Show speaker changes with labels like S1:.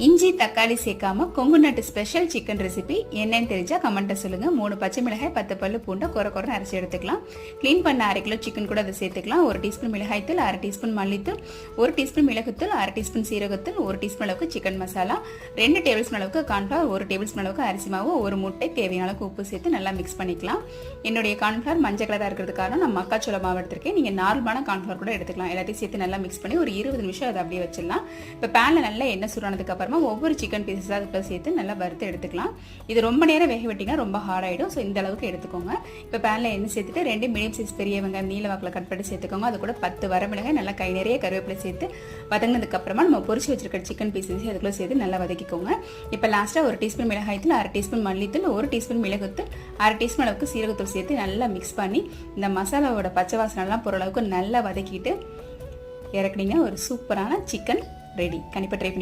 S1: இஞ்சி தக்காளி சேர்க்காம கொங்கு நாட்டு ஸ்பெஷல் சிக்கன் ரெசிபி என்னன்னு தெரிஞ்சா கமெண்ட்டை சொல்லுங்க. 3 பச்சை மிளகாய் 10 பல்லு பூண்டை குறை அரைச்சி எடுத்துக்கலாம். க்ளீன் பண்ண 1/2 கிலோ சிக்கன் கூட அதை சேர்த்துக்கலாம். 1 டீஸ்பூன் மிளகாய்த்தூள், 1/2 டீஸ்பூன் மல்லித்தூள், 1 டீஸ்பூன் மிளகுத்தூள், 1/2 டீஸ்பூன் சீரகத்தூள், 1 டீஸ்பூன் அளவுக்கு சிக்கன் மசாலா, 2 டேபிள் ஸ்பூன் அளவுக்கு கார்ன்ஃபிளவர், 1 டேபிள் ஸ்பூன் அளவுக்கு அரிசி மாவு, 1 முட்டை, தேவையான அளவுக்கு உப்பு சேர்த்து நல்லா மிக்ஸ் பண்ணிக்கலாம். என்னுடைய கார்ன்ஃபிளவர் மஞ்சள் கலராக இருக்கிறது காரணம் நான் மக்காச்சோள மாவு எடுத்திருக்கேன். நீங்கள் நார்மலான கார்ன்ஃபிளவர் கூட எடுத்துக்கலாம். எல்லாத்தையும் சேர்த்து நல்லா மிக்ஸ் பண்ணி ஒரு 20 நிமிஷம் அதை அப்படியே வச்சிடலாம். இப்போ பேனில் நல்லா எண்ணெய் சூடானதுக்கு அப்புறமா ஒவ்வொரு சிக்கன் பீசஸ் அதுக்குள்ள சேர்த்து நல்லா வறுத்து எடுத்துக்கலாம். இது ரொம்ப நேரம் வேக விட்டிங்கன்னா ரொம்ப ஹார்ட் ஆகிடும். ஸோ இந்த அளவுக்கு எடுத்துக்கோங்க. இப்போ பேனில் எண்ணெய் சேர்த்துட்டு 2 மீடியம் சைஸ் பெரிய வெங்காயம் நீல வாக்கில் கட் பண்ணி சேர்த்துக்கோங்க. அது கூட 10 வரமிளகாய் நல்லா கை நிறைய கருவேப்பிலை சேர்த்து வதங்கினதுக்கு அப்புறமா நம்ம பொரிச்சு வச்சிருக்கிற சிக்கன் பீசஸ் அதுக்குள்ள சேர்த்து நல்லா வதக்கிக்கோங்க. இப்போ லாஸ்ட்டாக 1 டீஸ்பூன் மிளகாய்த்தூள், 1/2 டீஸ்பூன் மல்லித்தூள், 1 டீஸ்பூன் மிளகுத்தூள், 1/2 டீஸ்பூன் அளவுக்கு சீரகத்தூள் சேர்த்து நல்லா மிக்ஸ் பண்ணி இந்த மசாலாவோட பச்சை வாசனைலாம் போகிற அளவுக்கு நல்லா வதக்கிட்டு இறக்குனீங்க. ஒரு சூப்பரான சிக்கன் ரெடி. கண்டிப்பாக ட்ரை பண்ணி